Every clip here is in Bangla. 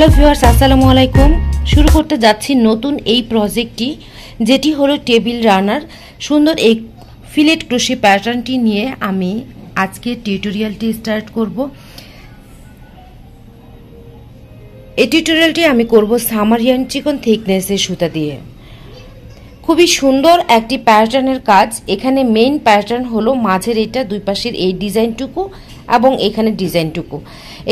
হ্যালো ভিউয়ার্স, আসসালামু আলাইকুম। শুরু করতে যাচ্ছি নতুন এই প্রজেক্টটি, যেটি হলো টেবিল রানার। সুন্দর এই ফিলেট ক্রোশে প্যাটার্নটি নিয়ে আমি আজকে টিউটোরিয়ালটি স্টার্ট করব। এই টিউটোরিয়ালটি আমি করব সামারিয়ান চিকন থিকনেসের সুতা দিয়ে। খুবই সুন্দর একটি প্যাটার্নের কাজ। এখানে মেইন প্যাটার্ন হলো মাঝের এটা, দুই পাশের এই ডিজাইনটুকু এবং এখানে ডিজাইনটুকু।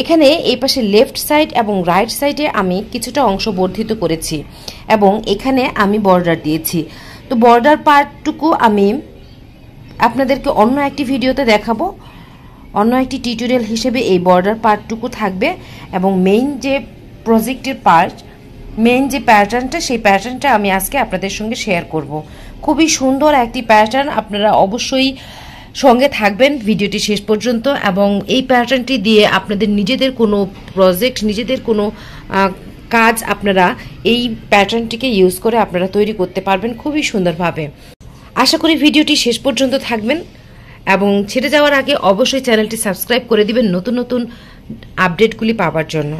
এখানে এই পাশে লেফট সাইড এবং রাইট সাইডে আমি কিছুটা অংশ বর্ধিত করেছি এবং এখানে আমি বর্ডার দিয়েছি। তো বর্ডার পার্টটুকু আমি আপনাদেরকে অন্য একটি ভিডিওতে দেখাবো, অন্য একটি টিউটোরিয়াল হিসেবে এই বর্ডার পার্টটুকু থাকবে এবং মেইন যে প্রজেক্টের পার্ট, মেইন যে প্যাটার্নটা, সেই প্যাটার্নটা আমি আজকে আপনাদের সঙ্গে শেয়ার করব। খুবই সুন্দর একটি প্যাটার্ন, আপনারা অবশ্যই সঙ্গে থাকবেন ভিডিওটি শেষ পর্যন্ত এবং এই প্যাটার্নটি দিয়ে আপনাদের নিজেদের কোনো প্রজেক্ট, নিজেদের কোনো কাজ আপনারা এই প্যাটার্নটিকে ইউজ করে আপনারা তৈরি করতে পারবেন খুবই সুন্দরভাবে। আশা করি ভিডিওটি শেষ পর্যন্ত থাকবেন এবং ছেড়ে যাওয়ার আগে অবশ্যই চ্যানেলটি সাবস্ক্রাইব করে দিবেন নতুন নতুন আপডেটগুলি পাওয়ার জন্য।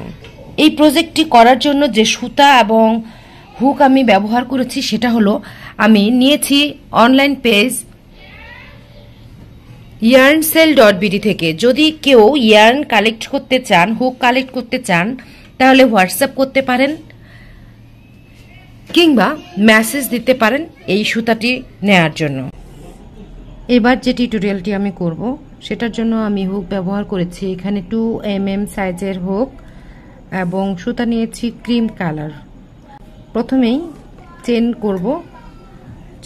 এই প্রজেক্টটি করার জন্য যে সুতা এবং হুক আমি ব্যবহার করেছি সেটা হলো, আমি নিয়েছি অনলাইন পেজ yarnsell.bd থেকে। যদি কেউ ইয়ার্ন কালেক্ট করতে চান, হুক কালেক্ট করতে চান, তাহলে হোয়াটসঅ্যাপ করতে পারেন কিংবা মেসেজ দিতে পারেন এই সুতাটি নেয়ার জন্য। এবার যে টিউটোরিয়ালটি আমি করব সেটার জন্য আমি হুক ব্যবহার করেছি এখানে 2 mm সাইজের হুক এবং সুতা নিয়েছি ক্রিম কালার। প্রথমেই চেন করব।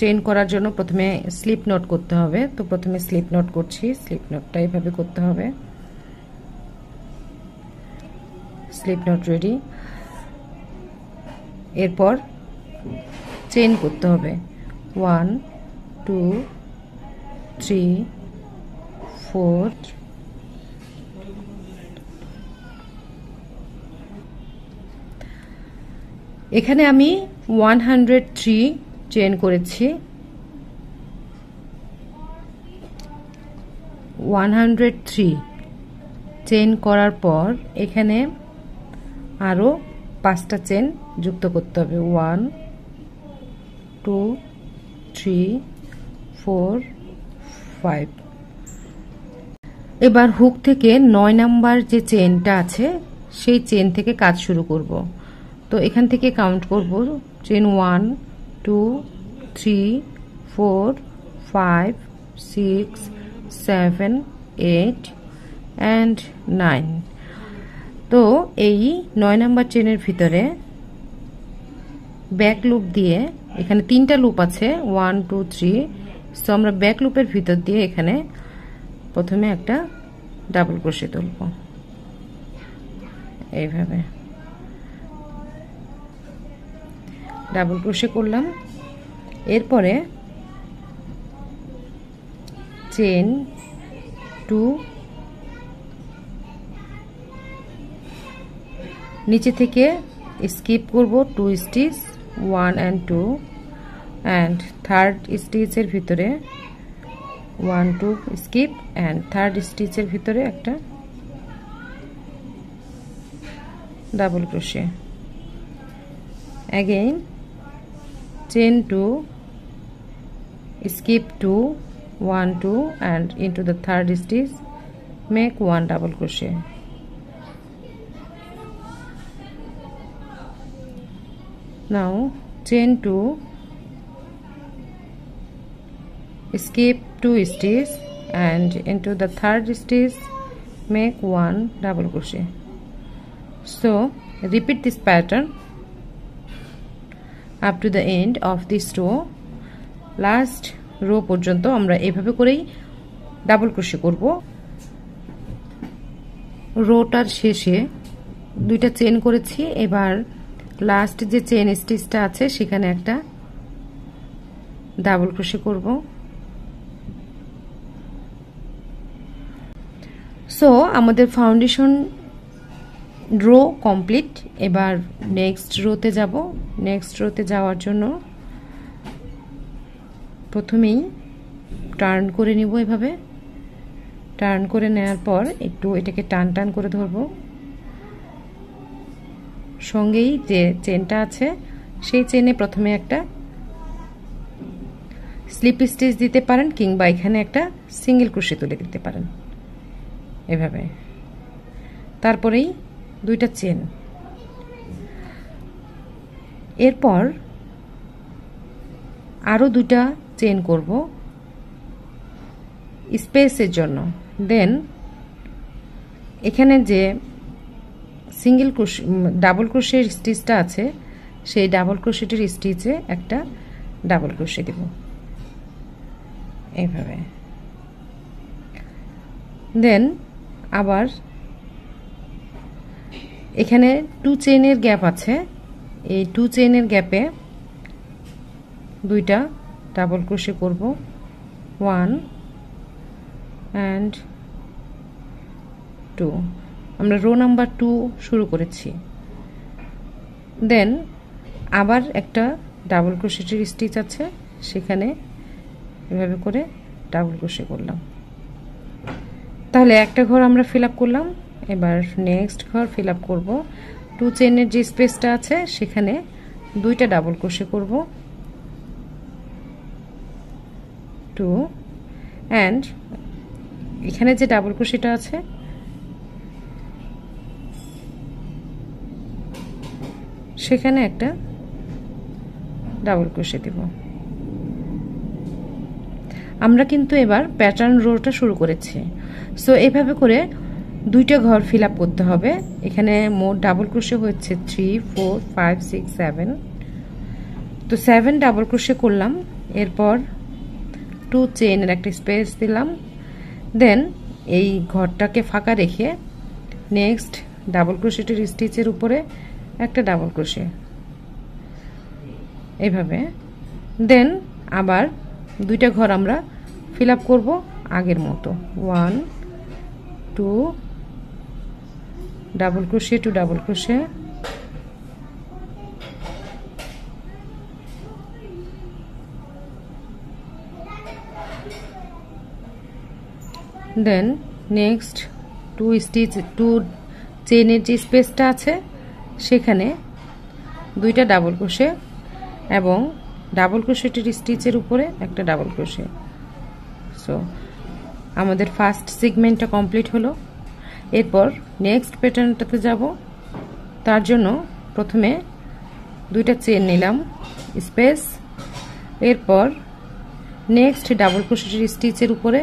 চেন করার জন্য প্রথমে স্লিপ নট করতে হবে। তো প্রথমে স্লিপ নট করছি। স্লিপ নটটা এইভাবে করতে হবে। Slip knot ready. এরপর চেন করতে হবে 1 2 3 4। এখানে আমি 103 চেন করেছি। 103 চেন করার পর এখানে আরো 5টা চেন যুক্ত করতে হবে। 1 2 3 4 5। এবার হুক থেকে 9 নাম্বার যে চেনটা আছে সেই চেন থেকে কাজ শুরু করব। তো এখান থেকে কাউন্ট করব। Chain 1 2 3 4 5 6 7 8 and 9। তো এই 9 নাম্বার চেনের ভিতরে ব্যাক লুপ দিয়ে, এখানে 3টা লুপ আছে 1 2 3। সো আমরা ব্যাক লুপের ভিতর দিয়ে এখানে প্রথমে একটা ডাবল ক্রোশে তুলব এইভাবে। ডাবল ক্রোশে করলাম। এরপরে চেন 2, নিচে থেকে স্কিপ করব 2 স্টিচ 1 and 2 and থার্ড স্টিচের ভিতরে 1 2 স্কিপ and থার্ড স্টিচের ভিতরে একটা double crochet. again chain 2, skip 2 1 2 and into the third stitch make 1 double crochet। now chain 2, skip 2 stitch and into the third stitch make 1 double crochet। so repeat this pattern up to the end of this row। Last row পর্যন্ত আমরা এইভাবে করেই ডাবল ক্রোশে করব। রোটার শেষে 2টা চেন করেছি। এবার লাস্ট যে চেন স্টিচটা আছে সেখানে একটা ডাবল ক্রোশে করব। সো আমাদের ফাউন্ডেশন রো কমপ্লিট। এবার নেক্সট রোতে যাব। নেক্সট রোতে যাওয়ার জন্য প্রথমেই টার্ন করে নিব এভাবে। টার্ন করে নেওয়ার পর একটু এটাকে টান টান করে ধরবো, সঙ্গেই যে চেনটা আছে সেই চেনে প্রথমে একটা স্লিপ স্টিচ দিতে পারেন, কিংবা এখানে একটা সিঙ্গেল ক্রোশে তুলে দিতে পারেন এভাবে। তারপরেই দুইটা চেন। এরপর আরও দুইটা চেন করব স্পেসের জন্য। দেন এখানে যে সিঙ্গেল ক্রোশে ডাবল ক্রোশের স্টিচটা আছে সেই ডাবল ক্রোশেটের স্টিচে একটা ডাবল ক্রোশে দেব এইভাবে। দেন আবার এখানে 2 চেইনের গ্যাপ আছে, এই 2 চেইনের গ্যাপে দুইটা ডাবল ক্রোশে করব, 1 and 2। আমরা রো নাম্বার 2 শুরু করেছি। দেন আবার একটা ডাবল ক্রোশেটের স্টিচ আছে, সেখানে এভাবে করে ডাবল ক্রোশে করলাম। তাহলে একটা ঘর আমরা ফিল আপ করলাম। এবার নেক্সট ঘর ফিল আপ করবো। 2 চেইনের যে স্পেসটা আছে সেখানে দুইটা ডাবল ক্রোশে করব, 2 and এখানে যে ডাবল ক্রোশেটা আছে সেখানে একটা ডাবল ক্রোশে দেব। আমরা কিন্তু এবার প্যাটার্ন রোটা শুরু করেছি। সো এইভাবে করে দুইটা ঘর ফিল আপ করতে হবে। এখানে মোট ডাবল ক্রোশে হচ্ছে 3 4 5 6 7। তো 7 ডাবল ক্রোশে করলাম। এরপর 2 চেইনের একটা স্পেস দিলাম। দেন এই ঘরটাকে ফাঁকা রেখে নেক্সট ডাবল ক্রোশেটের স্টিচের উপরে একটা ডাবল ক্রোশে এইভাবে। দেন আবার দুইটা ঘর আমরা ফিল আপ করবো আগের মতো, 1 2 double crochet 2 double crochet, then next 2 stitch 2 চেইনের যে স্পেসটা আছে সেখানে দুইটা ডাবল ক্রোশে এবং ডাবল ক্রোশেটের স্টিচের উপরে একটা ডাবল ক্রোশে। সো আমাদের ফার্স্ট সেগমেন্টটা কমপ্লিট হলো। এরপর নেক্সট প্যাটার্নটাতে যাব। তার জন্য প্রথমে দুইটা চেইন নিলাম স্পেস, এরপর নেক্সট ডাবল ক্রোশেটের স্টিচের উপরে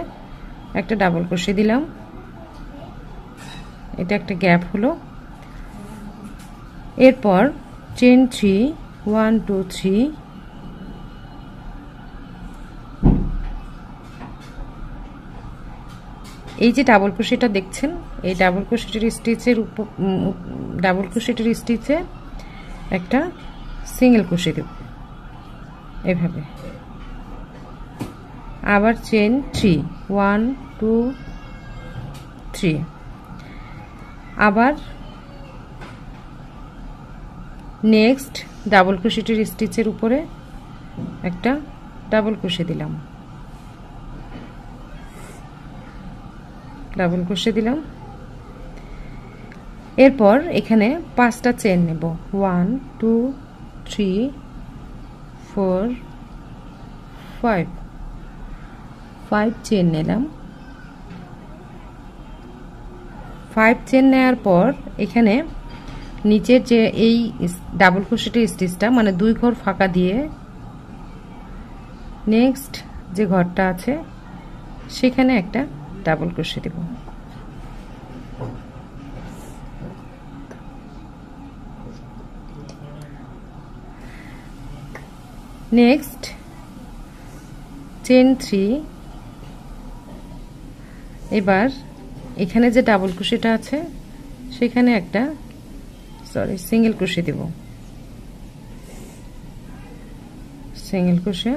একটা ডাবল ক্রোশে দিলাম, এটা একটা গ্যাপ হলো। এরপর চেইন 3 1 2 3, এই যে ডাবল ক্রোশেটা দেখছেন এই ডাবল ক্রোশেটের স্টিচের উপর ডাবল ক্রোশেটের স্টিচে একটা সিঙ্গেল ক্রোশে দেব এভাবে। আবার চেইন 3 1 2 3, আবার নেক্সট ডাবল ক্রোশেটের স্টিচের উপরে একটা ডাবল ক্রোশে দিলাম, ডাবল ক্রোশে দিলাম। এরপর এখানে 5টা চেইন নেব, 1 2 3 4 5, 5 চেইন নিলাম। 5 চেইন নেওয়ার পর এখানে নিচের যে এই ডাবল ক্রোশেটের স্টিচটা মানে 2 ঘর ফাঁকা দিয়ে নেক্সট যে ঘরটা আছে সেখানে একটা ডাবল ক্রোশে দেব। নেক্সট চেইন 3, এবার এখানে যে ডাবল ক্রোশেটা আছে সেখানে একটা সিঙ্গেল ক্রোশে দেব, সিঙ্গেল ক্রোশে।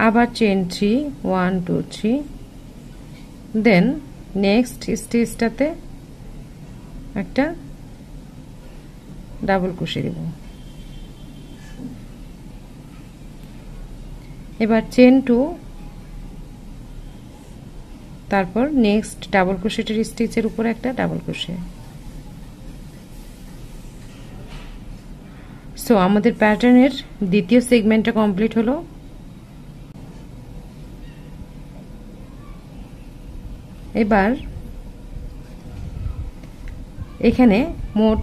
আবার চেইন 3 1 2 3, দেন নেক্সট স্টিচটাতে একটা ডাবল ক্রোশে দেব। এবার চেইন 2, তারপর নেক্সট ডাবল ক্রোশেটের স্টিচের উপরে একটা ডাবল ক্রোশে। সো আমাদের প্যাটার্নের দ্বিতীয় সেগমেন্টটা কমপ্লিট হলো। এবার এখানে মোট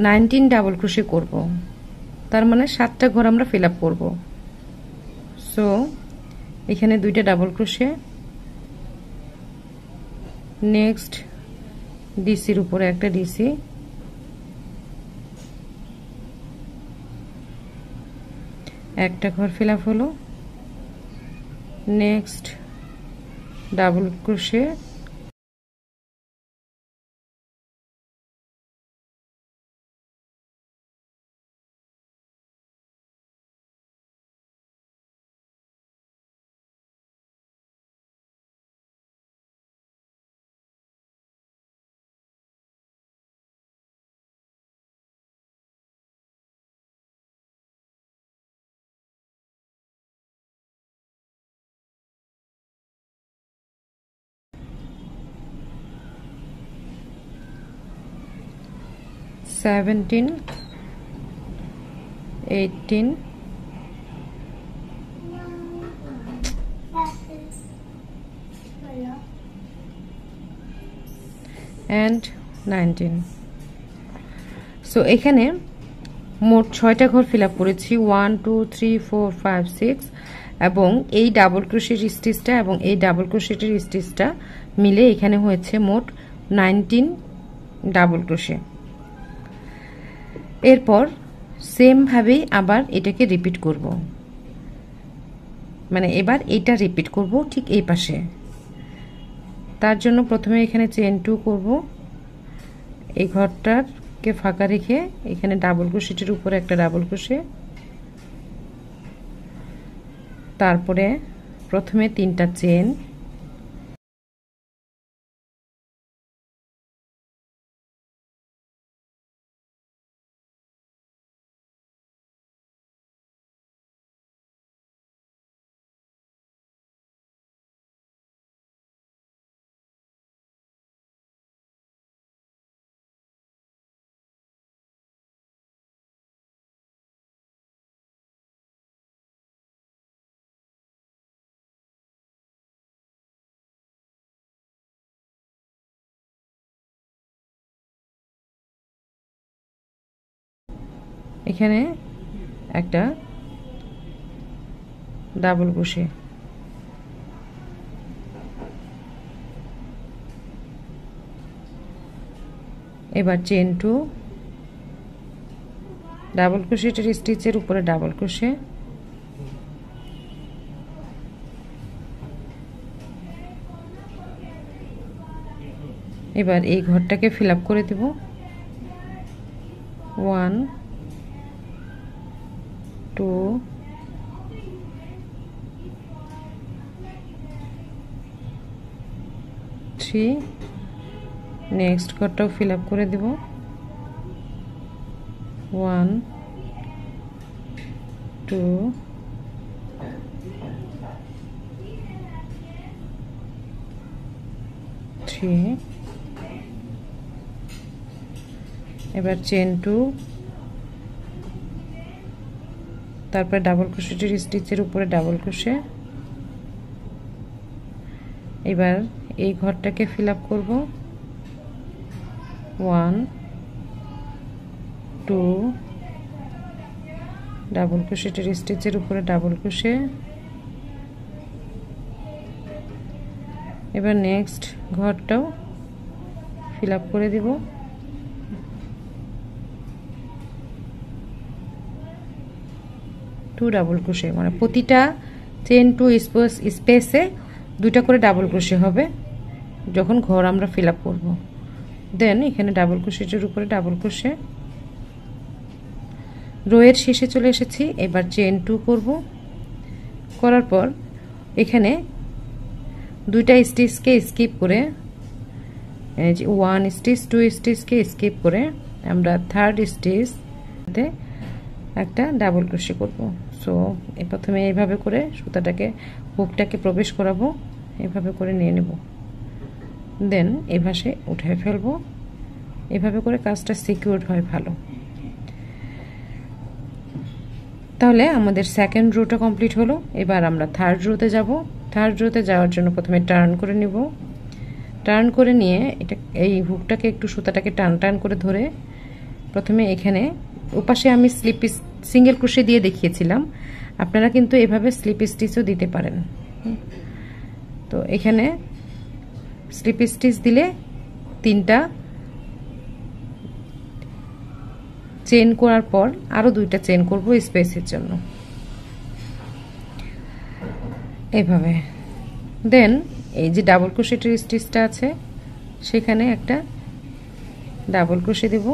19 ডাবল ক্রোশে করব, তার মানে 7টা ঘর আমরা ফিল আপ করবো। সো এখানে 2টা ডাবল ক্রোশে, নেক্সট ডিসির উপরে একটা ডিসি, একটা ঘর ফিল আপ হলো, next double crochet, seventeen 18 and 19। So এখানে মোট 6টা ঘর ফিল আপ করেছি, 1 2 3 4 5 6, এবং এই ডাবল ক্রোশের স্টিচটা এবং এই ডাবল ক্রোশেটের স্টিচটা মিলে এখানে হয়েছে মোট 19 ডাবল ক্রোশে। এরপর সেম ভাবেই আবার এটাকে রিপিট করব, মানে এবার এটা রিপিট করব ঠিক এই পাশে। তার জন্য প্রথমে এখানে চেইন 2 করব, এই ঘরটাকে ফাঁকা রেখে এখানে ডাবল ক্রোশেটের উপরে একটা ডাবল ক্রোশে, তারপরে প্রথমে 3টা চেইন, এখানে একটা ডাবল ক্রোশে, এবার চেইন 2, ডাবল ক্রোশেটের স্টিচের উপরে ডাবল ক্রোশে, এবার এই ঘরটাকে ফিল আপ করে দেব, 1 2 3, নেক্সট ঘরটাও ফিল আপ করে দেব, 1 2 3, এবার চেইন 2, তারপর ডাবল ক্রোশেটের স্টিচের উপরে ডাবল ক্রোশে, এবার এই ঘরটাকে ফিল আপ করব, 1 2 ডাবল ক্রোশেটের স্টিচের উপরে ডাবল ক্রোশে, এবার নেক্সট ঘরটাও ফিল আপ করে দিব, 2 ডাবল ক্রোশে, মানে প্রতিটা চেইন 2 স্পেসে 2টা করে ডাবল ক্রোশে হবে যখন ঘর আমরা ফিল আপ করবো। দেন এখানে ডাবল ক্রোশেটের উপরে ডাবল ক্রোশে, রোয়ের শেষে চলে এসেছি। এবার চেইন 2 করব, করার পর এখানে 2টা স্টিচকে স্কিপ করে, 1 স্টিচ 2 স্টিচকে স্কিপ করে আমরা 3rd স্টিচতে একটা ডাবল ক্রোশে করব। সো প্রথমে এইভাবে করে সুতাটাকে হুকটাকে প্রবেশ করাবো, এভাবে করে নিয়ে নেব, দেন এই পাশে উঠে ফেলবো। এভাবে করে কাজটা সিকিউরড হয় ভালো। তাহলে আমাদের সেকেন্ড রোটা কমপ্লিট হলো। এবার আমরা থার্ড রোতে যাব। থার্ড রোতে যাওয়ার জন্য প্রথমে টার্ন করে নিব। টার্ন করে নিয়ে এটা এই হুকটাকে একটু সুতাটাকে টান টান করে ধরে প্রথমে এখানে ওপাশে আমি স্লিপ সিঙ্গেল ক্রোশে দিয়ে দেখিয়েছিলাম, আপনারা কিন্তু এভাবে স্লিপ স্টিচও দিতে পারেন। তো এখানে স্লিপ স্টিচ দিলে 3টা চেন করার পর আরো 2টা চেন করব স্পেসের জন্য, এইভাবে। দেন এই যে ডাবল ক্রোশেটের স্টিচটা আছে সেখানে একটা ডাবল ক্রোশে দেব।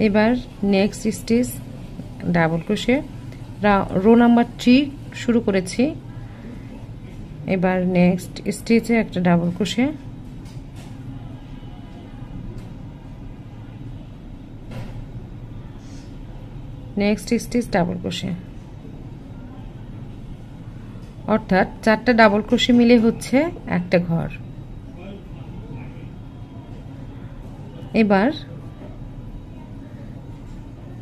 এবার next stitch double crochet, rho number 3 শুরু করেছি। এবার নেক্সট স্টিচে একটা double crochet, next stitch double crochet, অর্থাৎ 4টা ডাবল ক্রোশে মিলে হচ্ছে একটা ঘর। এবার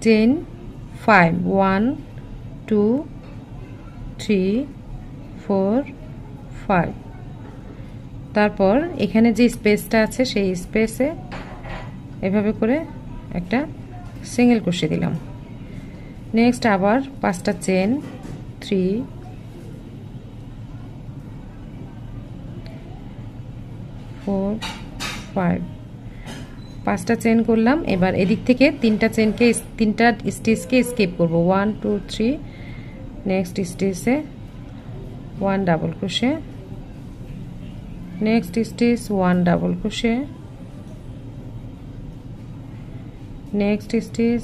চেন 5 1 2 3 4 5, তারপর এখানে যে স্পেসটা আছে সেই স্পেসে এভাবে করে একটা সিঙ্গেল ক্রোশে দিলাম। নেক্সট আবার 5টা চেন 3 4 5, 5টা চেন করলাম। এবার এদিক থেকে 3টা স্টিচকে স্কিপ করব। 1 2 3, নেক্সট স্টিচে 1 double crochet, next stitch 1 double crochet, next stitch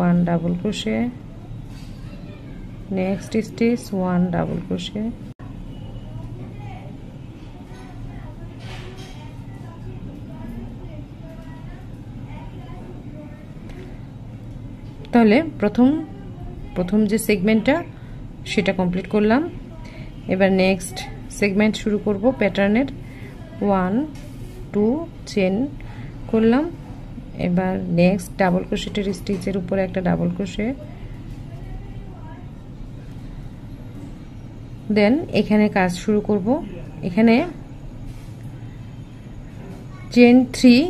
1 double crochet, next stitch 1 double crochet, তাহলে প্রথম যে সেগমেন্টটা সেটা কমপ্লিট করলাম। এবার নেক্সট সেগমেন্ট শুরু করব প্যাটার্নের। 1 2 চেন করলাম। এবার নেক্সট ডাবল ক্রোশেটের স্টিচের উপরে একটা ডাবল ক্রোশে, দেন এখানে কাজ শুরু করব। এখানে চেন 3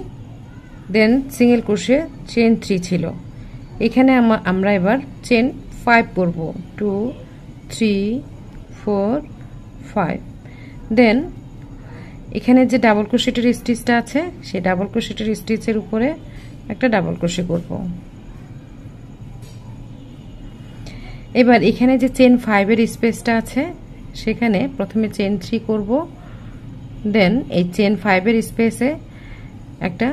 দেন সিঙ্গেল ক্রোশে চেন 3 ছিল, এখানে আমরা এবার চেন 5 করব। 2 3 4 5, দেন এখানে যে ডাবল ক্রোশেটের স্টিচটা আছে সেই ডাবল ক্রোশেটের স্টিচের উপরে একটা ডাবল ক্রোশে করব। এবার এখানে যে চেন 5 এর স্পেসটা আছে সেখানে প্রথমে চেন 3 করব, দেন এই চেন 5 এর স্পেসে একটা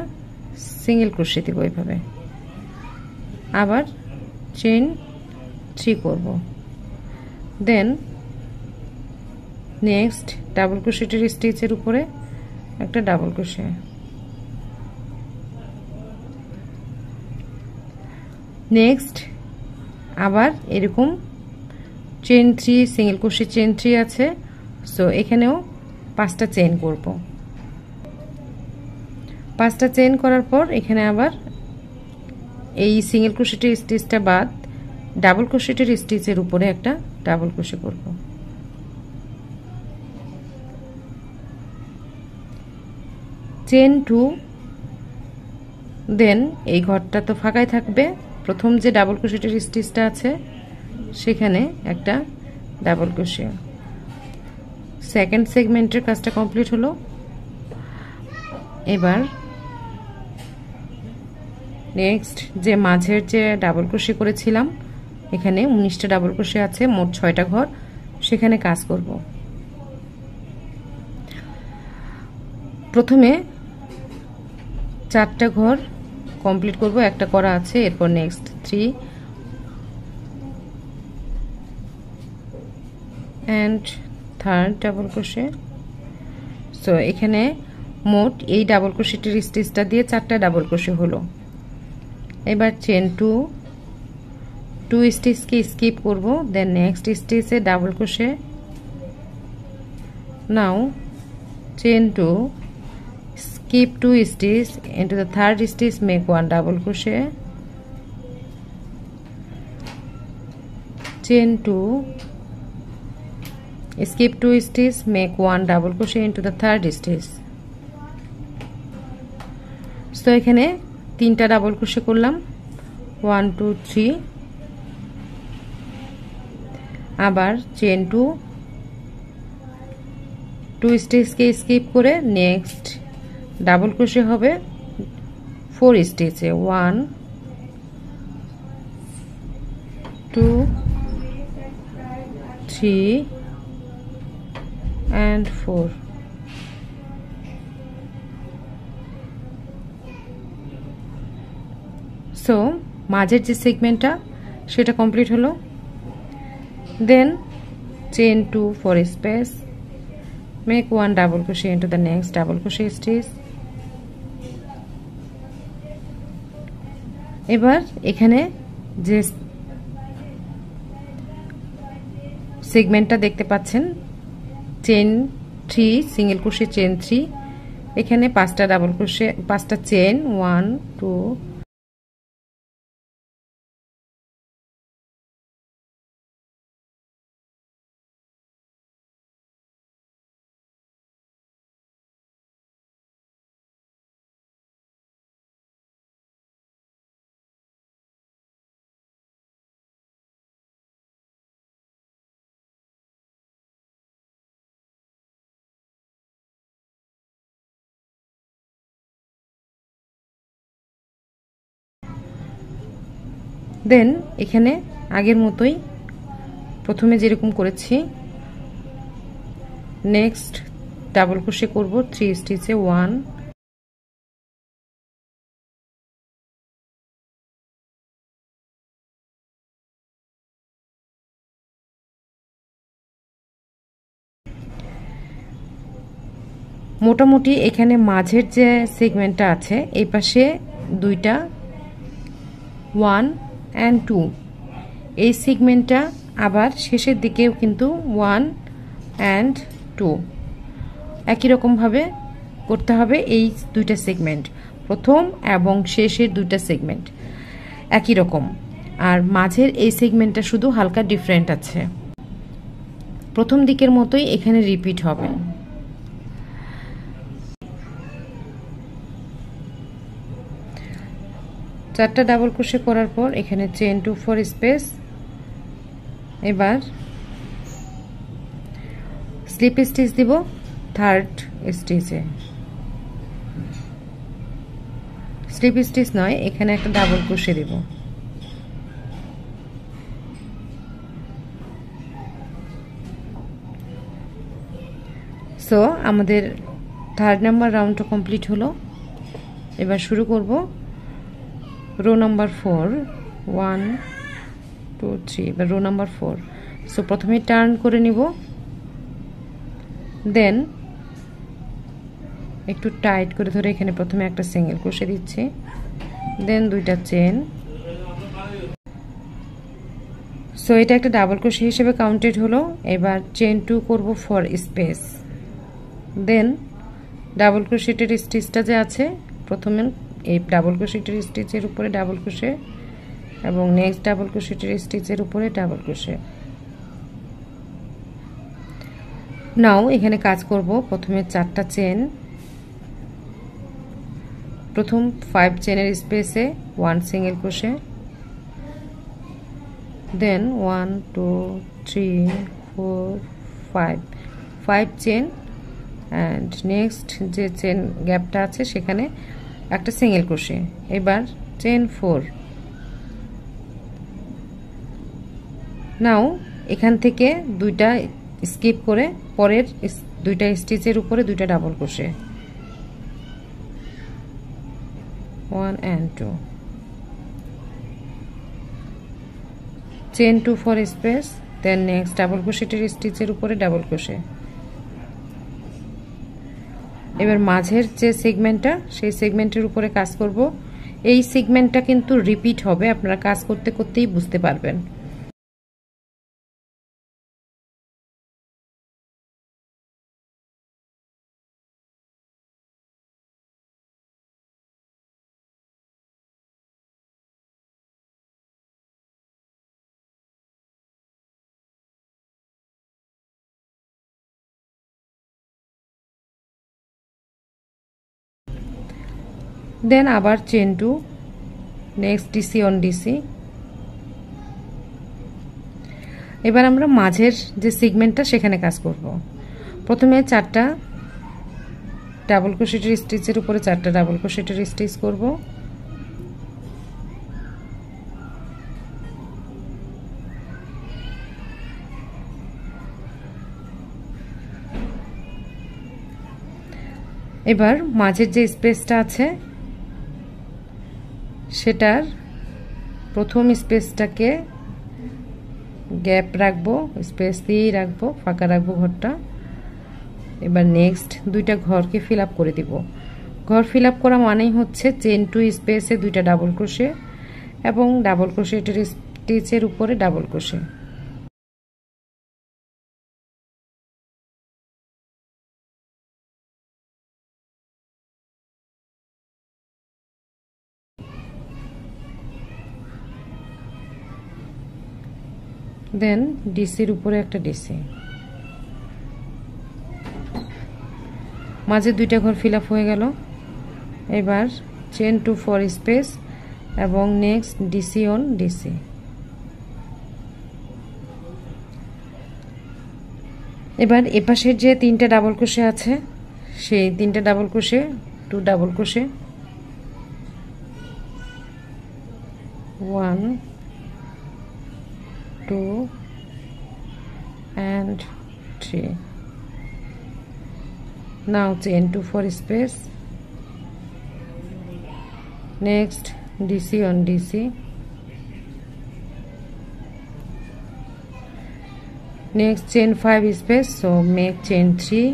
সিঙ্গেল ক্রোশে দেব এইভাবে, আবার চেন 3 করব, দেন নেক্সট ডাবল ক্রোশেটের স্টিচের উপরে একটা ডাবল ক্রোশে, নেক্সট আবার এরকম চেন 3 সিঙ্গেল ক্রোশে চেন 3 আছে, সো এখানেও 5টা চেন করব। 5টা চেন করার পর এখানে আবার এই সিঙ্গেল ক্রোশেটের স্টিচটা বাদ ডাবল ক্রোশেটের স্টিচের উপরে একটা ডাবল ক্রোশে করব। চেন 2, দেন এই ঘরটা তো ফাঁকাই থাকবে, প্রথম যে ডাবল ক্রোশেটের স্টিচটা আছে সেখানে একটা ডাবল ক্রোশে। সেকেন্ড সেগমেন্টের কাজটা কমপ্লিট হলো। এবার নেক্সট যে মাঝের যে ডাবল ক্রোশে করেছিলাম এখানে 19টা ডাবল ক্রোশে আছে, মোট 6টা ঘর, সেখানে কাজ করব। প্রথমে 4টা ঘর কমপ্লিট করব, একটা করা আছে, এরপর next 3 and third double crochet. So এখানে মোট এই ডাবল ক্রোশেটের স্টিচটা দিয়ে 4টা ডাবল ক্রোশে হলো। এবার চেন 2 স্টিচকে স্কিপ করব, দেন next স্টিচে double crochet, now chain 2 skip 2 stitches into the third stitch, make 1 double crochet, chain 2, skip 2 stitch, make 1 double crochet into the third stitch. So এখানে 3টা ডাবল ক্রোশে করলাম, 1 2 3, আবার চেন 2, 2 স্টিচকে স্কিপ করে নেক্সট ডাবল ক্রোশে হবে 4 স্টিচে, 1 2 3 and 4. সো মাঝের যে সেগমেন্টটা সেটা কমপ্লিট হলো। দেন chain 2 for space, make 1 double crochet into the next double crochet stitch. এবার এখানে যে সেগমেন্টটা দেখতে পাচ্ছেন চেন 3 সিঙ্গেল ক্রোশে চেন 3, এখানে 5টা ডাবল ক্রোশে 5টা চেন 1 2 দেন এখানে আগের মতোই প্রথমে যেরকম করেছি নেক্সট ডাবল ক্রোশে করব 3 স্টিচে 1 মোটামুটি এখানে মাঝের যে সেগমেন্টটা আছে এই পাশে দুইটা 1 and 2, এই সেগমেন্টটা আবার শেষের দিকেও কিন্তু 1 and 2 একই রকম ভাবে করতে হবে। এই দুইটা সেগমেন্ট প্রথম এবং শেষের দুইটা সেগমেন্ট একই রকম, আর মাঝের এই সেগমেন্টটা শুধু হালকা ডিফারেন্ট আছে। প্রথম দিকের মতোই এখানে রিপিট হবে। চারটা ডাবল ক্রোশে করার পর এখানে চেন 2 for স্পেস, এবার স্লিপ স্টিচ দিব থার্ড স্টিচে, স্লিপ স্টিচ নয় এখানে একটা ডাবল ক্রোশে দিব। সো আমাদের থার্ড নাম্বার রাউন্ডটা কমপ্লিট হলো। এবার শুরু করব রো নাম্বার 4, 1 2 3, এবার রো নাম্বার 4। সো প্রথমে টার্ন করে নিব, দেন একটু টাইট করে ধরে এখানে প্রথমে একটা সিঙ্গেল ক্রোশে দিচ্ছি, দেন দুইটা চেন। সো এটা একটা ডাবল ক্রোশে হিসেবে কাউন্টেড হলো। এবার চেন 2 করব ফর স্পেস, দেন ডাবল ক্রোশেটের স্টিচটা যে আছে প্রথমে এই ডাবল ক্রোশেটের স্টিচের উপরে ডাবল ক্রোশে এবং নেক্সট ডাবল ক্রোশেটের স্টিচের উপরে ডাবল ক্রোশে। নাও এখানে কাজ করব প্রথমে 4টা চেন, প্রথম 5 চেনের স্পেসে 1 single crochet, then 1 2 3 4 5 chain and next যে চেন গ্যাপটা আছে সেখানে একটা সিঙ্গেল ক্রোশে। এবার চেন 4। নাও এখান থেকে দুইটা স্কিপ করে পরের দুইটা স্টিচের উপরে দুইটা double crochet, 1 and 2, chain 2 for space, then next double ক্রোশেটের স্টিচের উপরে ডাবল ক্রোশে। এবার মাঝের যে সেগমেন্টটা সেই সেগমেন্টের উপরে কাজ করব। এই সেগমেন্টটা কিন্তু রিপিট হবে, আপনারা কাজ করতে করতেই বুঝতে পারবেন। দেন আবার chain 2, next DC on DC. এবার আমরা মাঝের যে সেগমেন্টটা সেখানে কাজ করব। প্রথমে 4টা ডাবল ক্রোশেটের স্টিচের উপরে 4টা ডাবল ক্রোশেটের স্টিচ করব। এবার মাঝের যে স্পেসটা আছে সেটার প্রথম স্পেসটাকে গ্যাপ রাখবো, স্পেস দিয়েই রাখবো, ফাঁকা রাখবো ঘরটা। এবার নেক্সট 2টা ঘরকে ফিল আপ করে দিব। ঘর ফিল আপ করা মানেই হচ্ছে চেন 2 স্পেসে 2টা ডাবল ক্রোশে এবং ডাবল ক্রোশেটের স্টিচের উপরে ডাবল ক্রোশে। দেন ডিসির উপরে একটা ডিসি। মাঝে 2টা ঘর ফিল আপ হয়ে গেল। এবার চেন 2 ফর স্পেস এবং নেক্সট ডিসি অন ডিসি। এবার এপাশের যে 3টা ডাবল ক্রোশে আছে সেই 3টা double crochet 2 double crochet, 1 2 and 3. Now chain 2 for space, next DC on DC, next chain 5 space, so make chain 3,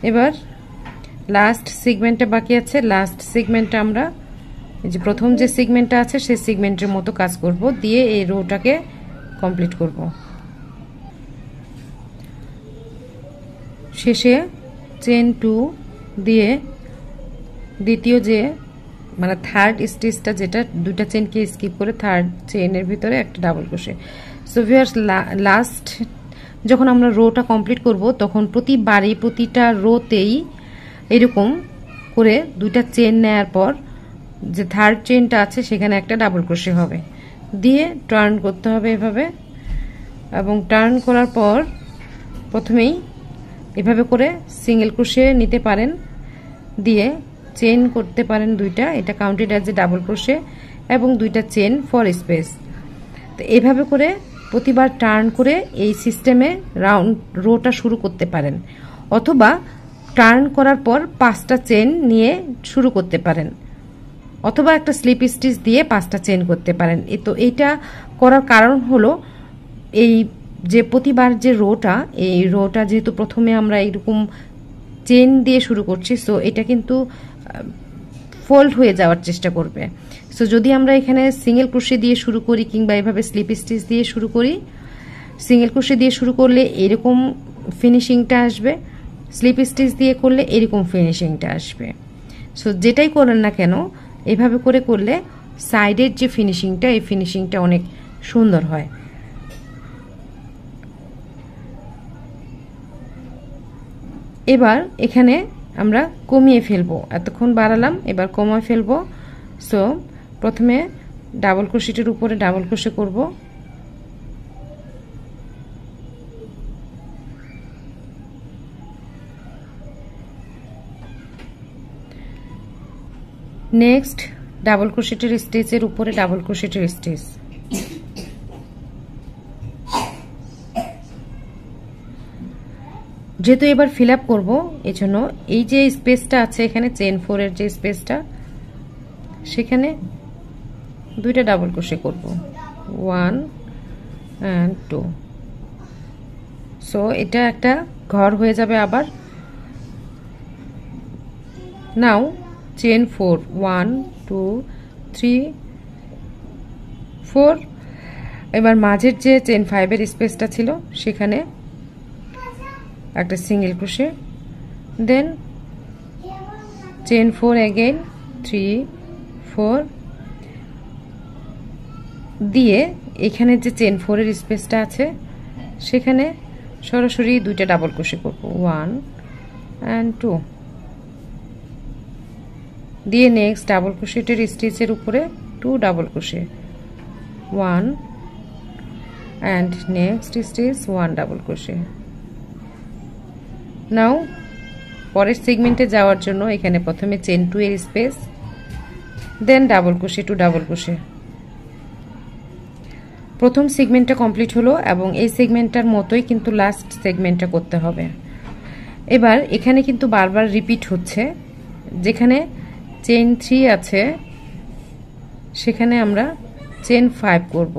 এবার লাস্ট সেগমেন্টটা বাকি আছে। লাস্ট সেগমেন্টটা আমরা এই যে প্রথম যে সেগমেন্টটা আছে সেই সেগমেন্টের মতো কাজ করব, দিয়ে এই রোটাকে কমপ্লিট করব। শেষে চেন 2 দিয়ে দ্বিতীয় যে মানে থার্ড স্টিচটা, যেটা 2টা চেনকে স্কিপ করে থার্ড চেনের ভিতরে একটা double crochet. So viewers, last যখন আমরা রোটা কমপ্লিট করব তখন প্রতিবারই প্রতিটা রোতেই এরকম করে 2টা চেন নেয়ার পর যে থার্ড চেনটা আছে সেখানে একটা ডাবল ক্রোশে হবে, দিয়ে টার্ন করতে হবে এভাবে। এবং টার্ন করার পর প্রথমেই এভাবে করে সিঙ্গেল ক্রোশে নিতে পারেন, দিয়ে চেন করতে পারেন 2টা, এটা counted as a double crochet, এবং 2টা চেন ফর স্পেস। তো এইভাবে করে প্রতিবার টার্ন করে এই সিস্টেমে রাউন্ড রোটা শুরু করতে পারেন, অথবা টার্ন করার পর 5টা চেন নিয়ে শুরু করতে পারেন, অথবা একটা স্লিপ স্টিচ দিয়ে 5টা চেন করতে পারেন। তো এইটা করার কারণ হলো এই যে প্রতিবার যে রোটা, এই রোটা যেহেতু প্রথমে আমরা এইরকম চেন দিয়ে শুরু করছি, সো এটা কিন্তু ফোল্ড হয়ে যাওয়ার চেষ্টা করবে। সো যদি আমরা এখানে সিঙ্গেল ক্রোশে দিয়ে শুরু করি কিংবা এভাবে স্লিপ স্টিচ দিয়ে শুরু করি, সিঙ্গেল ক্রোশে দিয়ে শুরু করলে এরকম ফিনিশিংটা আসবে, স্লিপ স্টিচ দিয়ে করলে এরকম ফিনিশিংটা আসবে। সো যেটাই করেন না কেন এভাবে করে করলে সাইডের যে ফিনিশিংটা, এই ফিনিশিংটা অনেক সুন্দর হয়। এবার এখানে আমরা কমিয়ে ফেলবো, এতক্ষণ বাড়ালাম এবার কমিয়ে ফেলবো। সো প্রথমে ডাবল ক্রোশেটের উপরে ডাবল ক্রোশে করব, নেক্সট ডাবল ক্রোশেটের স্টিচের উপরে ডাবল ক্রোশেটের স্টিচ, যেহেতু এবার ফিল আপ করবো এজন্য এই যে স্পেসটা আছে এখানে চেন 4 এর যে স্পেসটা সেখানে 2টা ডাবল ক্রোশে করব, 1 and 2। সো এটা একটা ঘর হয়ে যাবে। আবার নাও চেন 4, 1 2 3 4 এবার মাঝের যে চেন 5 এর স্পেসটা ছিল সেখানে একটা সিঙ্গেল ক্রোশে, দেন চেন 4 अगेन 3 4 দিয়ে এখানে যে চেন 4 এর স্পেসটা আছে সেখানে সরাসরি দুইটা ডাবল ক্রোশে করব 1 and 2 দিয়ে নেক্সট ডাবল ক্রোশেটের স্টিচের উপরে 2 double crochet 1 and next stitch 1 double crochet. Now পরের সেগমেন্টে যাওয়ার জন্য এখানে প্রথমে চেন 2 এর space, then double crochet 2 double crochet. প্রথম সেগমেন্টটা কমপ্লিট হলো এবং এই সেগমেন্টটার মতোই কিন্তু লাস্ট সেগমেন্টটা করতে হবে। এবার এখানে কিন্তু বারবার রিপিট হচ্ছে, যেখানে চেন 3 আছে সেখানে আমরা চেন 5 করব।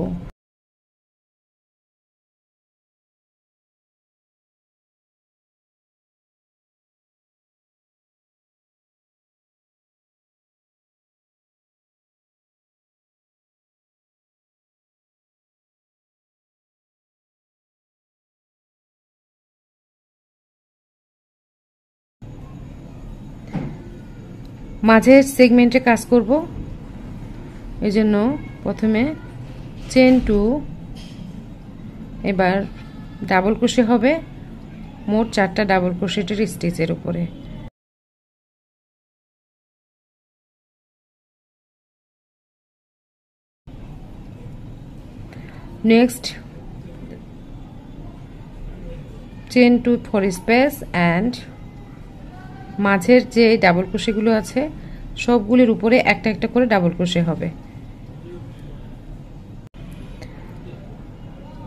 মাঝের সেগমেন্টে কাজ করব, এজন্য প্রথমে চেন 2, এবার ডাবল ক্রোশে হবে মোট 4টা ডাবল ক্রোশেটের স্টিচের উপরে। নেক্সট চেন 2 4 স্পেস এন্ড মাঝের যে ডাবল ক্রোশেগুলো আছে সবগুলির উপরে একটা একটা করে ডাবল ক্রোশে হবে।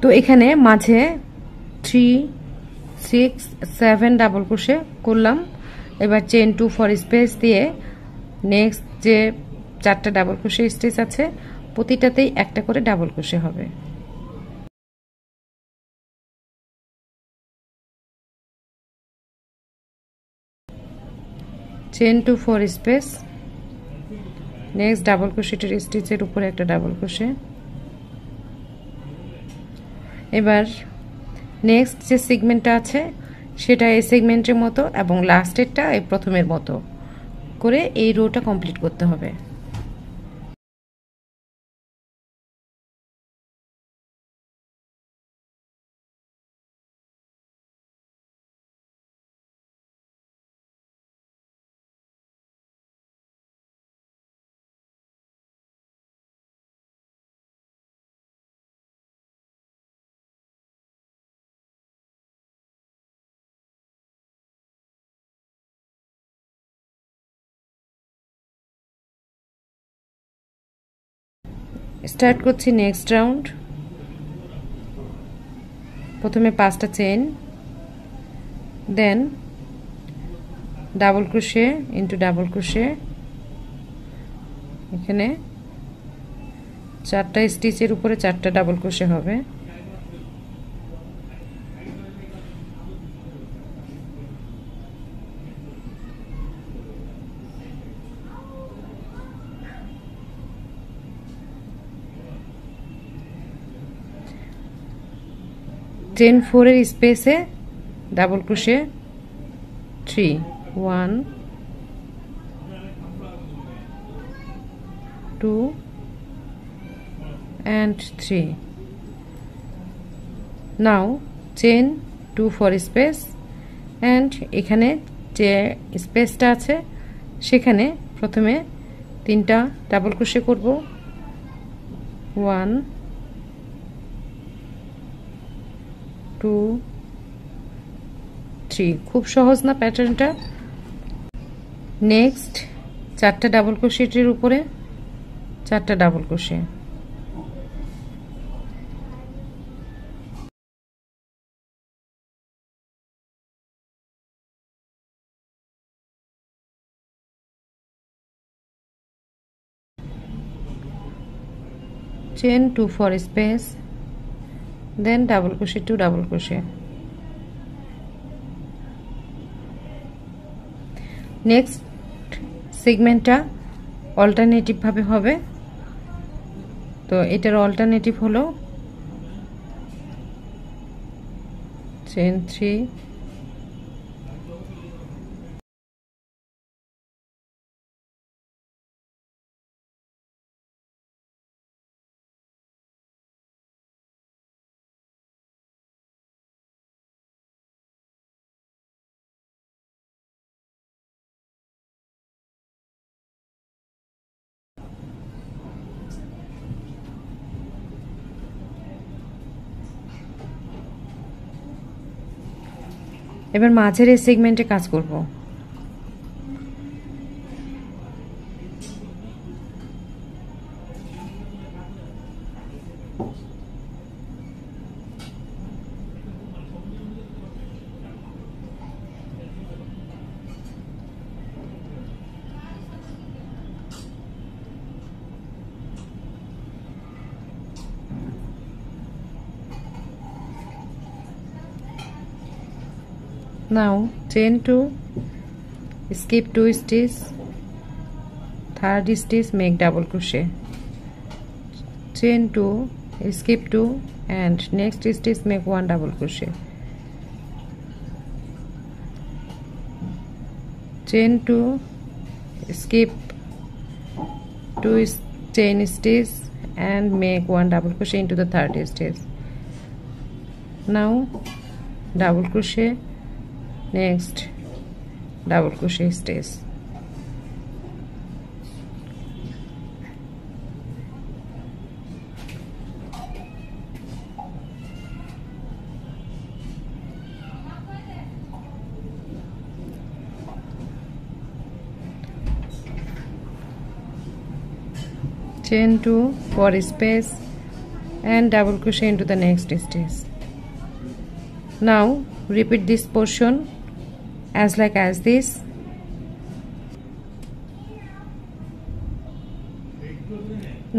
তো এখানে মাঝে 3 6 7 ডাবল ক্রোশে করলাম। এবার চেন 2 4 স্পেস দিয়ে নেক্সট যে 4টা ডাবল ক্রোশে স্টিচ আছে প্রতিটাতেই একটা করে ডাবল ক্রোশে হবে। চেন 2 4 স্পেস, নেক্সট ডাবল ক্রোশেটের স্টিচের উপরে একটা ডাবল ক্রোশে। এবার নেক্সট যে সেগমেন্টটা আছে সেটা এই সেগমেন্টের মতো এবং লাস্টেরটা এই প্রথমের মতো করে এই রোটা কমপ্লিট করতে হবে। স্টার্ট করছি নেক্সট রাউন্ড। প্রথমে 5টা chain, then double crochet into double crochet, এখানে 4টা স্টিচের উপরে 4টা ডাবল ক্রোশে হবে। চেন 4 এর স্পেসে double crochet 3 1 2 and 3। Now chain 2 4 space and এখানে যে স্পেসটা আছে সেখানে প্রথমে 3টা ডাবল ক্রোশে করব 1 2 3। খুব সহজ না প্যাটার্নটা? নেক্সট 4টা ডাবল ক্রোশেটের উপরে 4টা double crochet, chain 2 4 space, then double crochet 2 double crochet. Next সেগমেন্টটা অল্টারনেটিভ ভাবে হবে। তো এটার অল্টারনেটিভ হলো chain 3, এবার মাঝের এই সেগমেন্টে কাজ করব। Now chain 2, skip 2 stitch, third stitch, make double crochet, chain 2, skip 2 and next stitch make 1 double crochet, chain 2, skip 2 chain stitch and make 1 double crochet into the third stitch. Now double crochet, next double crochet stitch, chain 2 for space and double crochet into the next stitch. Now repeat this portion as this.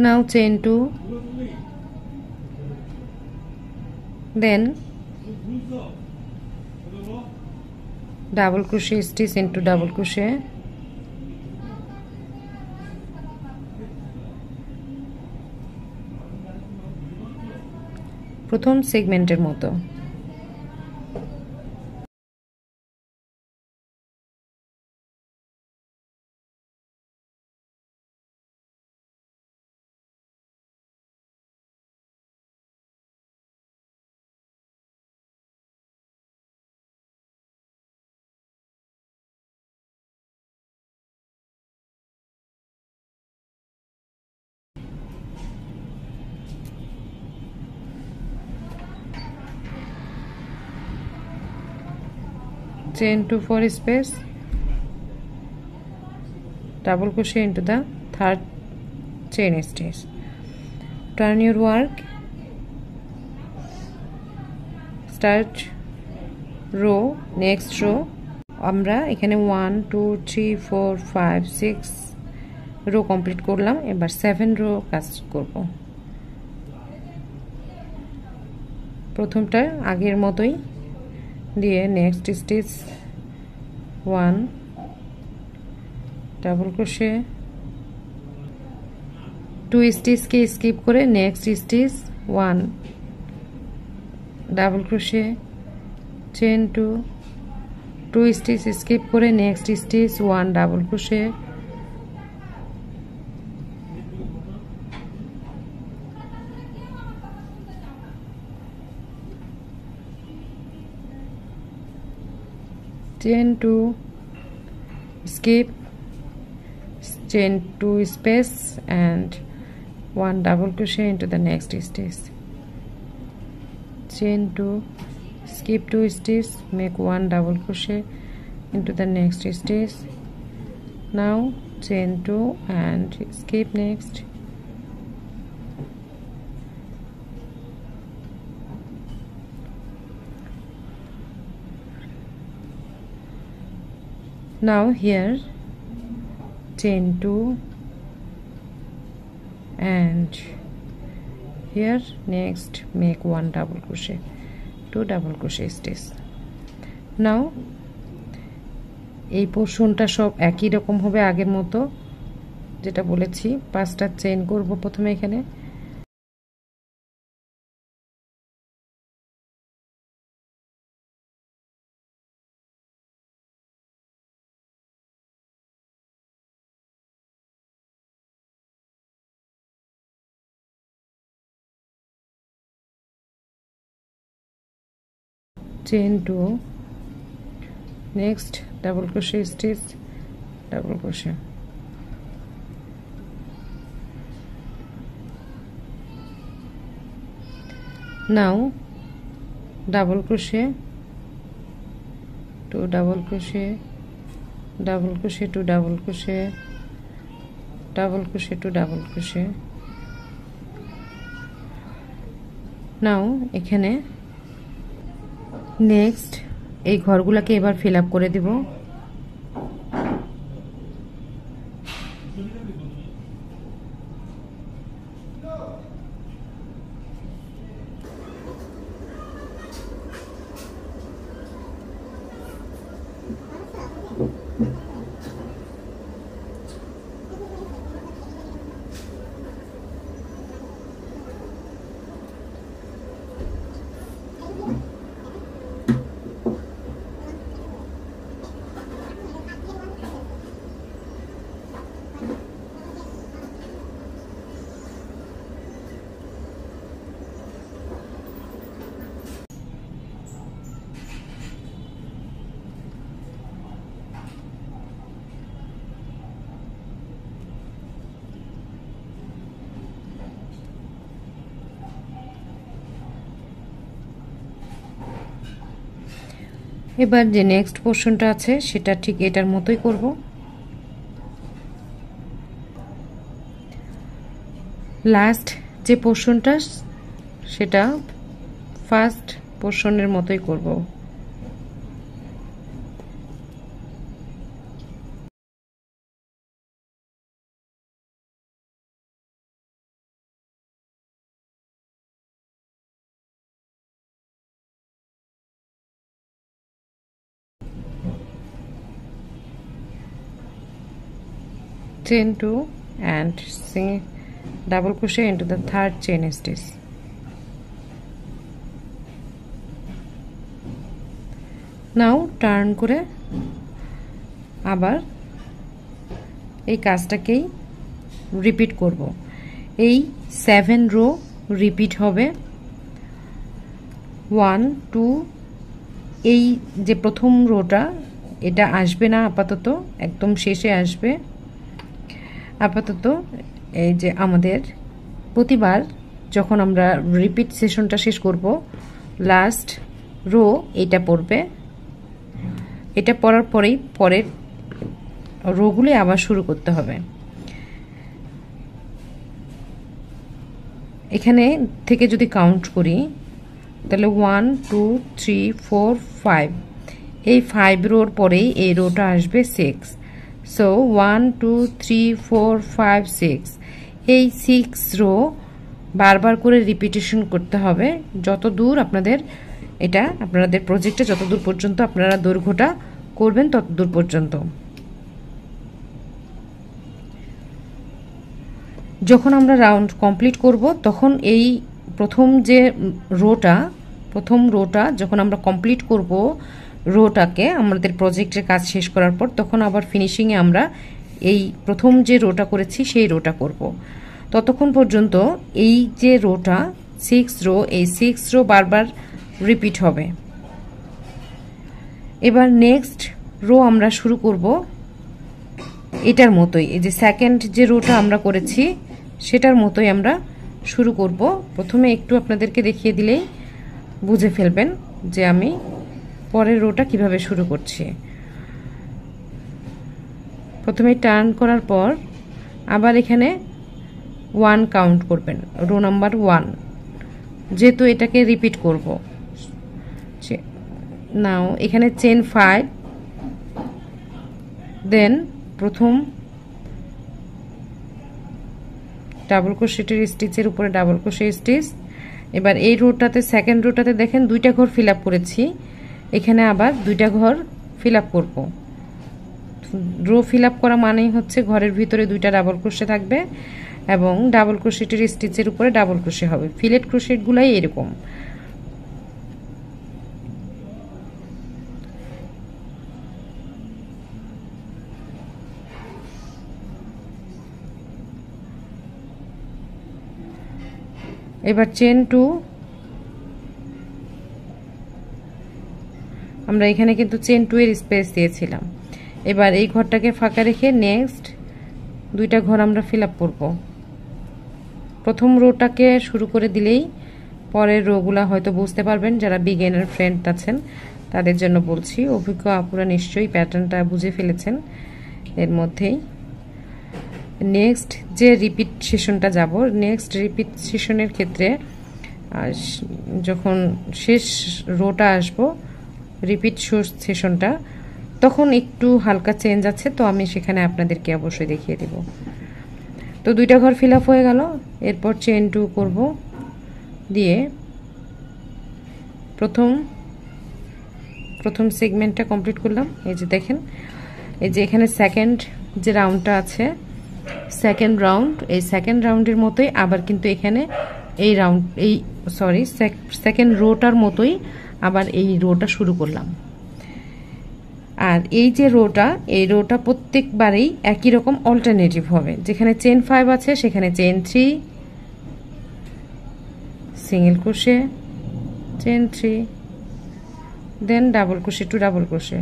Now chain 2, then double crochet stitch into double crochet, প্রথম সেগমেন্টের মতো। Chain 2 for space, double crochet into the third chain stitch, turn your work, start row, next row আমরা এখানে 1 2 3 4 5 6 রো কমপ্লিট করলাম। এবার 7 রো কাজ করব। প্রথমটা আগের মতোই দিয়ে নেক্সট স্টিচ 1 ডাবল ক্রোশে 2 স্টিচকে স্কিপ করে next stitch 1 double crochet chain 2 stitch skip করে next stitch 1 double crochet chain 2 skip chain 2 space and 1 double crochet into the next stitch, chain 2 skip 2 stitch, make 1 double crochet into the next stitch. Now chain 2 and skip next, now here chain 2 and here next make 1 double crochet 2 double crochet stitch. now এই পোরশনটা সব একই রকম হবে আগের মতো যেটা বলেছি 5টা চেইন করব প্রথমে এখানে chain 2, next double crochet stitch, double crochet. Now double crochet, 2 double crochet, double crochet, 2 double crochet, double crochet, 2 double crochet. নাও এখানে নেক্সট এই ঘরগুলোকে এবার ফিল আপ করে দেব। এবার যে নেক্সট পোরশনটা আছে সেটা ঠিক এটার মতোই করব। লাস্ট যে পোরশনটা সেটা ফার্স্ট পোরশনের মতোই করব। chain 2 and double crochet into the third chain stitch. now turn করে আবার এই কাজটাকেই রিপিট করব। এই 7 রো রিপিট হবে। 1 2 এই যে প্রথম রোটা এটা আসবে না, আপাতত একদম শেষে আসবে। আপাতত এই যে আমাদের প্রতিবার যখন আমরা রিপিট সেশনটা শেষ করব লাস্ট রো এটা পড়বে। এটা পড়ার পরেই পরের রোগুলো আবার শুরু করতে হবে। এখানে থেকে যদি কাউন্ট করি তাহলে 1 2 3 4 5, এই 5 রোর পরেই এই রোটা আসবে 6। সো 1 2 3 4 5 6, এই 6 রো বারবার করে রিপিটেশন করতে হবে যত দূর আপনাদের এটা আপনাদের প্রজেক্টে যত দূর পর্যন্ত আপনারা দৈর্ঘ্যটা করবেন তত দূর পর্যন্ত। যখন আমরা রাউন্ড কমপ্লিট করব তখন এই প্রথম রোটা যখন আমরা কমপ্লিট করব রোটাকে আমাদের প্রজেক্টের কাজ শেষ করার পর, তখন আবার ফিনিশিংয়ে আমরা এই প্রথম যে রোটা করেছি সেই রোটা করব। ততক্ষণ পর্যন্ত এই যে রোটা 6 রো, এই 6 রো বারবার রিপিট হবে। এবার নেক্সট রো আমরা শুরু করব এটার মতোই, এই যে সেকেন্ড যে রোটা আমরা করেছি সেটার মতোই আমরা শুরু করব। প্রথমে একটু আপনাদেরকে দেখিয়ে দিলেই বুঝে ফেলবেন যে আমি পরের রোটা কিভাবে শুরু করছি। প্রথমে টার্ন করার পর আবার এখানে 1 কাউন্ট করবেন, রো নাম্বার 1, যেহেতু এটাকে রিপিট করব। নাও এখানে চেন 5, দেন প্রথম ডাবল ক্রোশেটের স্টিচের উপরে ডাবল ক্রোশে স্টিচ। এবার এই রোটাতে সেকেন্ড রোটাতে দেখেন 2টা ঘর ফিল আপ করেছি, এখানে আবার 2টা ঘর ফিল আপ করব। রো ফিল আপ করা মানেই হচ্ছে ঘরের ভিতরে 2টা ডাবল ক্রোশে থাকবে এবং ডাবল ক্রোশেটের স্টিচের উপরে ডাবল ক্রোশে হবে। ফিলেট ক্রোশেটগুলাই এরকম। এবার চেন 2, আমরা এখানে কিন্তু চেন 2 এর স্পেস দিয়েছিলাম। এবার এই ঘরটাকে ফাঁকা রেখে নেক্সট দুইটা ঘর আমরা ফিল আপ করবো। প্রথম রোটাকে শুরু করে দিলেই পরের রোগুলা হয়তো বুঝতে পারবেন। যারা বিগিনার ফ্রেন্ড আছেন তাদের জন্য বলছি, অভিজ্ঞ আপুরা নিশ্চয়ই প্যাটার্নটা বুঝে ফেলেছেন এর মধ্যেই। নেক্সট যে রিপিট সেশনটা যাব, নেক্সট রিপিট সেশনের ক্ষেত্রে যখন শেষ রোটা আসবো রিপিট সেশনটা, তখন একটু হালকা চেঞ্জ আছে, তো আমি সেখানে আপনাদেরকে অবশ্যই দেখিয়ে দেব। তো দুইটা ঘর ফিল আপ হয়ে গেল। এরপর চেন 2 করব, দিয়ে প্রথম সেগমেন্টটা কমপ্লিট করলাম। এই যে দেখেন, এই যে এখানে সেকেন্ড যে রাউন্ডটা আছে, সেকেন্ড রাউন্ড, এই সেকেন্ড রাউন্ডের মতোই আবার কিন্তু এখানে এই রাউন্ড সেকেন্ড রোটার মতোই আবার এই রোটা শুরু করলাম। আর এই যে রোটা, এই রোটা প্রত্যেকবারেই একই রকম অল্টারনেটিভ হবে। যেখানে চেন 5 আছে সেখানে chain 3, single crochet, chain 3, then double crochet two double crochet.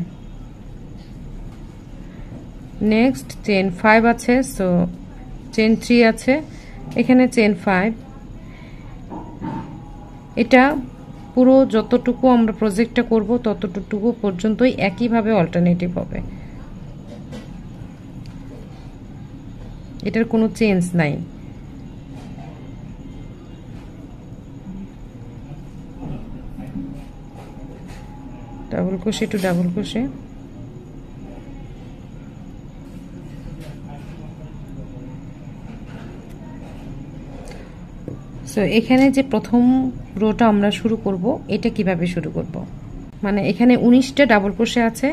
Next chain 5 আছে, সো চেন 3 আছে, এখানে চেন 5। এটা পুরো যতটুকু আমরা প্রজেক্টটা করব ততটুকু পর্যন্তই একইভাবে অল্টারনেটিভ হবে, এটার কোনো চেঞ্জ নাই। Double crochet two double crochet, so এখানে যে প্রথম রোটা আমরা শুরু করব, এটা কিভাবে শুরু করব, মানে এখানে 19টা ডাবল ক্রোশে আছে।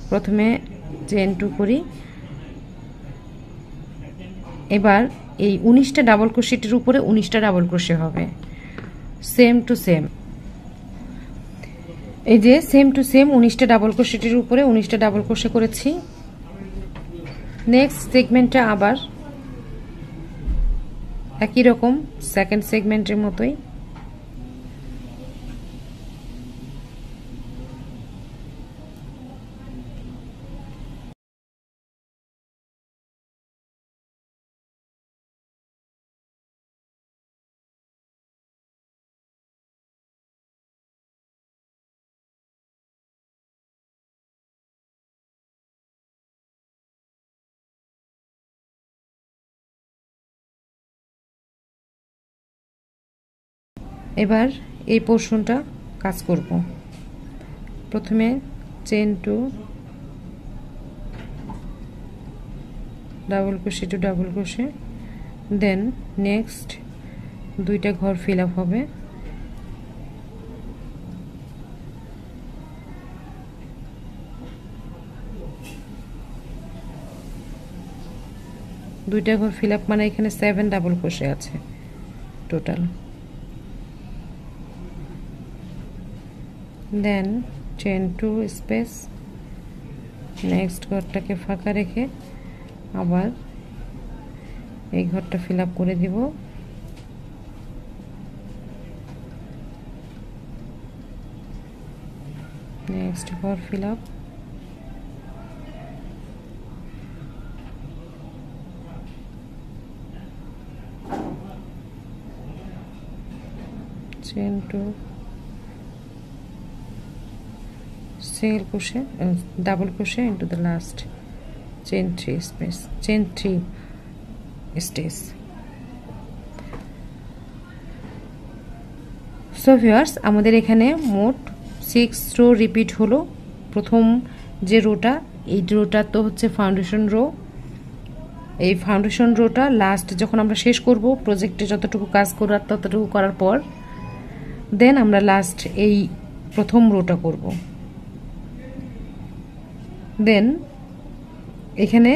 প্রথমে চেন 2 করি, এবার এই 19টা ডাবল ক্রোশেটের উপরে 19টা ডাবল ক্রোশে হবে, সেম টু সেম। এই যে সেম টু সেম 19টা ডাবল ক্রোশেটের উপরে 19টা ডাবল ক্রোশে করেছি। নেক্সট সেগমেন্টটা আবার একই রকম সেকেন্ড সেগমেন্টের মতোই, এবার এই পোর্শনটা কাজ করব। প্রথমে chain 2, double crochet two double crochet, then next দুইটা ঘর ফিল আপ হবে, দুইটা ঘর ফিল আপ মানে এখানে 7 ডাবল ক্রোশে আছে টোটাল। দেন চেন 2 স্পেস, নেক্সট ঘরটাকে ফাঁকা রেখে আবার এই ঘরটা ফিল আপ করে দিব। নেক্সট ঘর fill up, chain 2, single crochet, double crochet into the last chain 3 space, chain 3 stitch. So viewers, আমাদের এখানে মোট 6 রো রিপিট হলো। প্রথম যে রোটা, এই রোটা তো হচ্ছে ফাউন্ডেশন রো। এই ফাউন্ডেশন রোটা লাস্ট যখন আমরা শেষ করব, প্রজেক্টে যতটুকু কাজ করার ততটুকু করার পর দেন আমরা লাস্ট এই প্রথম রোটা করব। দেন এখানে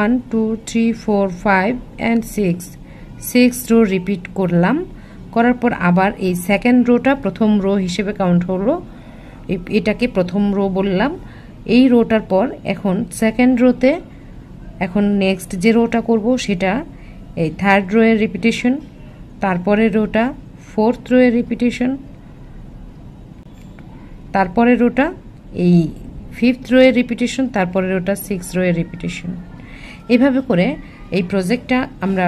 1 2 3 4 5 and 6 রো রিপিট করলাম। করার পর আবার এই সেকেন্ড রোটা প্রথম রো হিসেবে কাউন্ট হলো, এটাকে প্রথম রো বললাম। এই রোটার পর এখন সেকেন্ড রোতে এখন নেক্সট যে রোটা করব সেটা এই থার্ড রো এর রিপিটেশন, তারপরে রোটা ফোর্থ রো এর রিপিটেশন, তারপরের রোটা এই 5th রোয়ের রিপিটেশন, তারপরের রোটা 6th রোয়ের রিপিটেশন। এইভাবে করে এই প্রজেক্টটা আমরা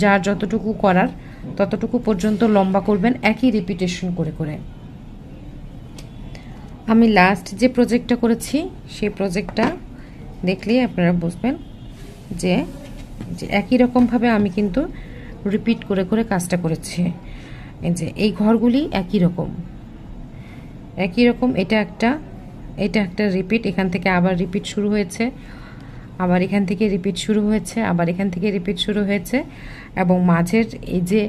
যার যতটুকু করার ততটুকু পর্যন্ত লম্বা করবেন একই রিপিটেশন করে করে। আমি লাস্ট যে প্রজেক্টটা করেছি সেই প্রজেক্টটা দেখলেই আপনারা বুঝবেন যে একই রকমভাবে আমি কিন্তু রিপিট করে করে কাজটা করেছি। এই যে এই ঘরগুলি একই রকম। এটা একটা রিপিট, এখান থেকে আবার রিপিট শুরু হয়েছে, আবার এখান থেকে রিপিট শুরু হয়েছে, আবার এখান থেকে রিপিট শুরু হয়েছে, এবং মাঝের এই যে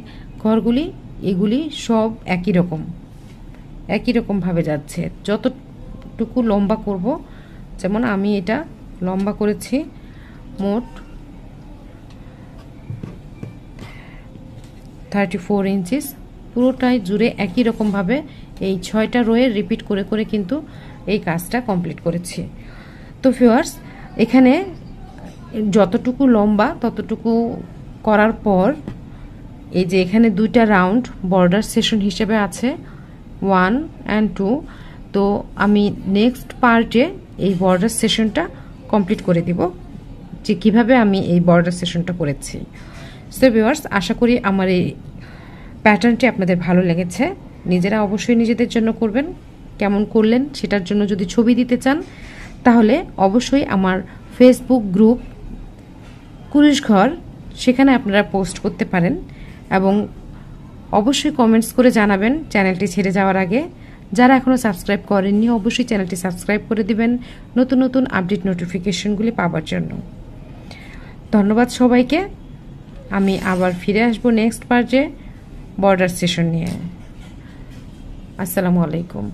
ঘরগুলি এগুলি সব একই রকমভাবে যাচ্ছে। যতটুকু লম্বা করব, যেমন আমি এটা লম্বা করেছি মোট 34 ইঞ্চিস, পুরোটাই জুড়ে একই রকমভাবে এই 6টা রোয়ে রিপিট করে করে কিন্তু এই কাজটা কমপ্লিট করেছি। তো ভিউয়ার্স, এখানে যতটুকু লম্বা ততটুকু করার পর এই যে এখানে 2টা রাউন্ড বর্ডার সেশন হিসেবে আছে 1 and 2। তো আমি নেক্সট পার্টে এই বর্ডার সেশনটা কমপ্লিট করে দিব, যে কিভাবে আমি এই বর্ডার সেশনটা করেছি। সো ভিউয়ার্স, আশা করি আমার এই প্যাটার্নটি আপনাদের ভালো লেগেছে। নিজেরা অবশ্যই নিজেদের জন্য করবেন। কেমন করলেন সেটার জন্য যদি ছবি দিতে চান তাহলে অবশ্যই আমার ফেসবুক গ্রুপ কুরুশ ঘর, সেখানে আপনারা পোস্ট করতে পারেন, এবং অবশ্যই কমেন্টস করে জানাবেন চ্যানেলটি ছেড়ে যাওয়ার আগে। যারা এখনও সাবস্ক্রাইব করেননি অবশ্যই চ্যানেলটি সাবস্ক্রাইব করে দিবেন নতুন নতুন আপডেট নোটিফিকেশনগুলি পাওয়ার জন্য। ধন্যবাদ সবাইকে। আমি আবার ফিরে আসবো নেক্সট পার্টে বর্ডার সেশন নিয়ে। আসসালামু আলাইকুম।